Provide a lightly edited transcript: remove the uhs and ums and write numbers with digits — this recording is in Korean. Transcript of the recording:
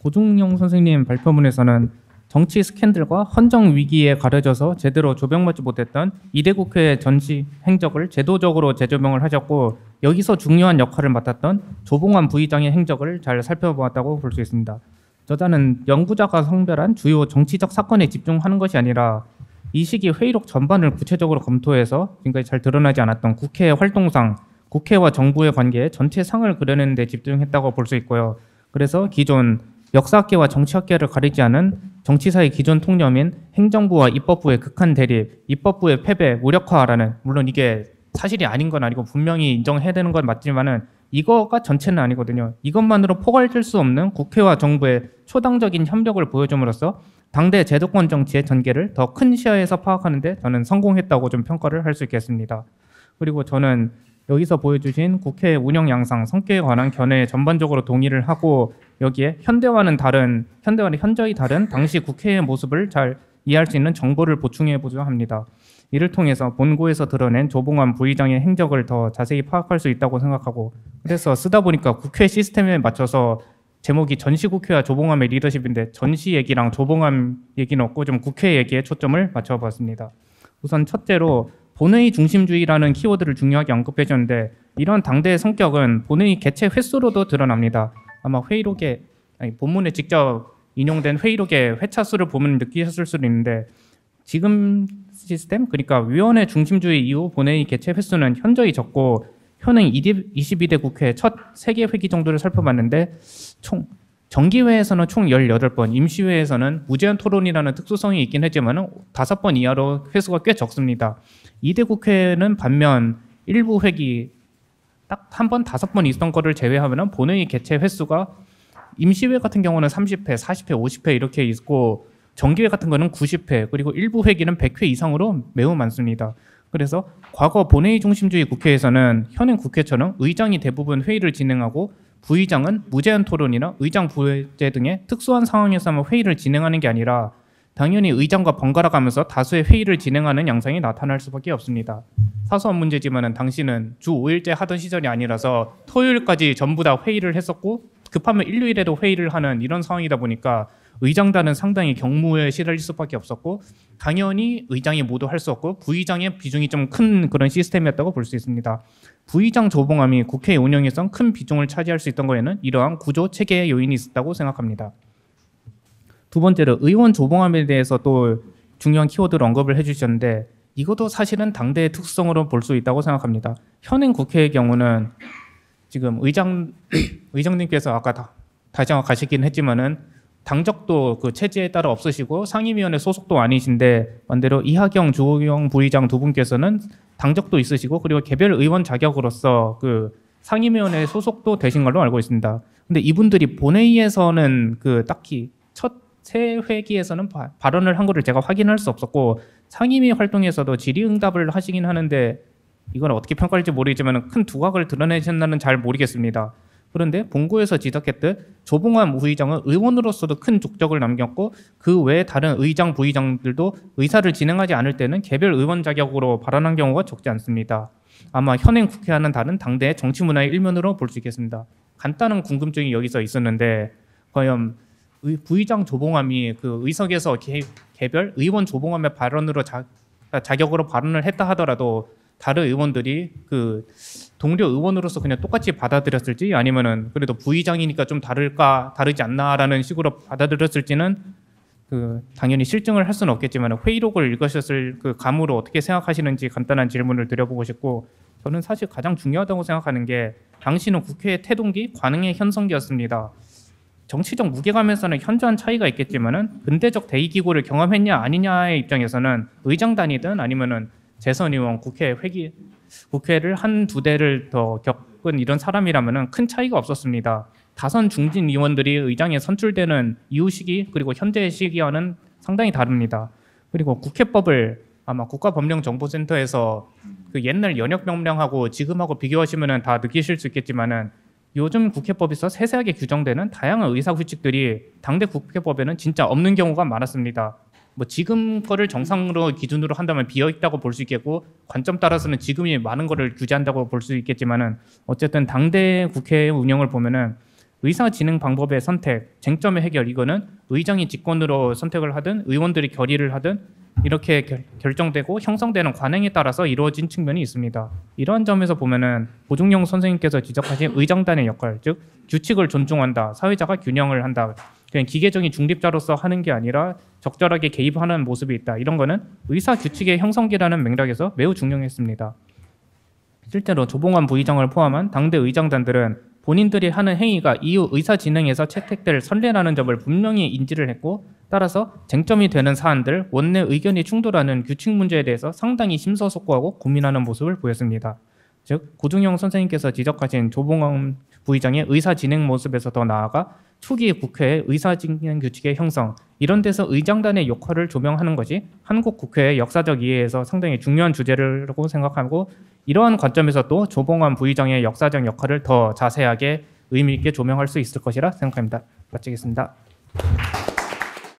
조중용 선생님 발표문에서는 정치 스캔들과 헌정 위기에 가려져서 제대로 조명받지 못했던 이대 국회의 전시 행적을 제도적으로 재조명을 하셨고, 여기서 중요한 역할을 맡았던 조봉환 부의장의 행적을 잘 살펴보았다고 볼 수 있습니다. 저자는 연구자가 성별한 주요 정치적 사건에 집중하는 것이 아니라 이 시기 회의록 전반을 구체적으로 검토해서 지금까지 잘 드러나지 않았던 국회의 활동상, 국회와 정부의 관계에 전체 상을 그려내는 데 집중했다고 볼 수 있고요. 그래서 기존 역사학계와 정치학계를 가리지 않은 정치사의 기존 통념인 행정부와 입법부의 극한 대립, 입법부의 패배, 무력화라는, 물론 이게 사실이 아닌 건 아니고 분명히 인정해야 되는 건 맞지만은 이거가 전체는 아니거든요. 이것만으로 포괄될 수 없는 국회와 정부의 초당적인 협력을 보여줌으로써 당대 제도권 정치의 전개를 더 큰 시야에서 파악하는 데 저는 성공했다고 좀 평가를 할 수 있겠습니다. 그리고 저는 여기서 보여주신 국회 운영 양상, 성격에 관한 견해에 전반적으로 동의를 하고, 여기에 현재와는 현저히 다른 당시 국회의 모습을 잘 이해할 수 있는 정보를 보충해 보자 합니다. 이를 통해서 본고에서 드러낸 조봉환 부의장의 행적을 더 자세히 파악할 수 있다고 생각하고, 그래서 쓰다 보니까 국회 시스템에 맞춰서 제목이 전시국회와 조봉환의 리더십인데 전시 얘기랑 조봉환 얘기는 없고 좀 국회 얘기에 초점을 맞춰봤습니다. 우선 첫째로 본회의 중심주의라는 키워드를 중요하게 언급해 줬는데, 이런 당대의 성격은 본회의 개최 횟수로도 드러납니다. 아마 회의록에, 본문에 직접 인용된 회의록의 회차 수를 보면 느끼셨을 수도 있는데, 지금 시스템, 그러니까 위원회 중심주의 이후 본회의 개최 횟수는 현저히 적고, 현행 22대 국회 첫 3개 회기 정도를 살펴봤는데 정기회에서는 총 18번, 임시회에서는 무제한 토론이라는 특수성이 있긴 했지만 5번 이하로 횟수가 꽤 적습니다. 2대 국회는 반면 일부 회기 딱 한 번 5번 있었던 거를 제외하면 본회의 개최 횟수가 임시회 같은 경우는 30회, 40회, 50회 이렇게 있고, 정기회 같은 거는 90회, 그리고 일부 회기는 100회 이상으로 매우 많습니다. 그래서 과거 본회의 중심주의 국회에서는 현행 국회처럼 의장이 대부분 회의를 진행하고 부의장은 무제한 토론이나 의장 부회제 등의 특수한 상황에서만 회의를 진행하는 게 아니라 당연히 의장과 번갈아 가면서 다수의 회의를 진행하는 양상이 나타날 수밖에 없습니다. 사소한 문제지만 당시는 주 5일째 하던 시절이 아니라서 토요일까지 전부 다 회의를 했었고, 급하면 일요일에도 회의를 하는 이런 상황이다 보니까 의장단은 상당히 경무에 시달릴 수밖에 없었고, 당연히 의장이 모두 할 수 없고 부의장의 비중이 좀 큰 그런 시스템이었다고 볼 수 있습니다. 부의장 조봉함이 국회 운영에선 큰 비중을 차지할 수 있던 거에는 이러한 구조 체계의 요인이 있었다고 생각합니다. 두 번째로 의원 조봉함에 대해서 또 중요한 키워드를 언급을 해주셨는데, 이것도 사실은 당대의 특성으로 볼 수 있다고 생각합니다. 현행 국회의 경우는 지금 의장님께서 아까 다시 한번 가시긴 했지만은 당적도 그 체제에 따라 없으시고 상임위원회 소속도 아니신데, 반대로 이하경, 주호영 부의장 두 분께서는 당적도 있으시고 그리고 개별 의원 자격으로서 그 상임위원회 소속도 되신 걸로 알고 있습니다. 근데 이분들이 본회의에서는 그 딱히 첫 세 회기에서는 발언을 한 거를 제가 확인할 수 없었고, 상임위 활동에서도 질의응답을 하시긴 하는데 이건 어떻게 평가할지 모르겠지만 큰 두각을 드러내셨나는 잘 모르겠습니다. 그런데 본고에서 지적했듯 조봉환 부의장은 의원으로서도 큰 족적을 남겼고, 그 외에 다른 의장, 부의장들도 의사를 진행하지 않을 때는 개별 의원 자격으로 발언한 경우가 적지 않습니다. 아마 현행 국회와는 다른 당대의 정치 문화의 일면으로 볼 수 있겠습니다. 간단한 궁금증이 여기서 있었는데, 과연 부의장 조봉함이 그 의석에서 개별 의원 조봉함의 발언으로 자격으로 발언을 했다 하더라도 다른 의원들이 그 동료 의원으로서 그냥 똑같이 받아들였을지, 아니면은 그래도 부의장이니까 좀 다르지 않나라는 식으로 받아들였을지는 그 당연히 실증을 할 수는 없겠지만 회의록을 읽으셨을 그 감으로 어떻게 생각하시는지 간단한 질문을 드려보고 싶고, 저는 사실 가장 중요하다고 생각하는 게 당시는 국회의 태동기, 관행의 현성기였습니다. 정치적 무게감에서는 현저한 차이가 있겠지만은 근대적 대의기구를 경험했냐 아니냐의 입장에서는 의장단이든 아니면은 재선 의원, 국회를 한두 대를 더 겪은 이런 사람이라면은 큰 차이가 없었습니다. 다선 중진 의원들이 의장에 선출되는 이후 시기 그리고 현재 시기와는 상당히 다릅니다. 그리고 국회법을 아마 국가법령정보센터에서 그 옛날 연역명령하고 지금하고 비교하시면은 다 느끼실 수 있겠지만은, 요즘 국회법에서 세세하게 규정되는 다양한 의사 규칙들이 당대 국회법에는 진짜 없는 경우가 많았습니다. 뭐 지금 거를 정상으로 기준으로 한다면 비어 있다고 볼 수 있겠고, 관점 따라서는 지금이 많은 거를 규제한다고 볼 수 있겠지만은, 어쨌든 당대 국회 운영을 보면은 의사 진행 방법의 선택, 쟁점의 해결 이거는 의장이 직권으로 선택을 하든 의원들이 결의를 하든 이렇게 결정되고 형성되는 관행에 따라서 이루어진 측면이 있습니다. 이러한 점에서 보면은 고중용 선생님께서 지적하신 의장단의 역할, 즉 규칙을 존중한다, 사회자가 균형을 한다, 그냥 기계적인 중립자로서 하는 게 아니라 적절하게 개입하는 모습이 있다. 이런 거는 의사 규칙의 형성기라는 맥락에서 매우 중요했습니다. 실제로 조봉환 부의장을 포함한 당대 의장단들은 본인들이 하는 행위가 이후 의사 진행에서 채택될 선례라는 점을 분명히 인지를 했고, 따라서 쟁점이 되는 사안들, 원내 의견이 충돌하는 규칙 문제에 대해서 상당히 심서숙고하고 고민하는 모습을 보였습니다. 즉 고중용 선생님께서 지적하신 조봉환 부의장의 의사 진행 모습에서 더 나아가 초기 국회의 의사 진행 규칙의 형성, 이런 데서 의장단의 역할을 조명하는 것이 한국 국회의 역사적 이해에서 상당히 중요한 주제라고 생각하고, 이러한 관점에서 또 조봉환 부의장의 역사적 역할을 더 자세하게 의미 있게 조명할 수 있을 것이라 생각합니다. 마치겠습니다.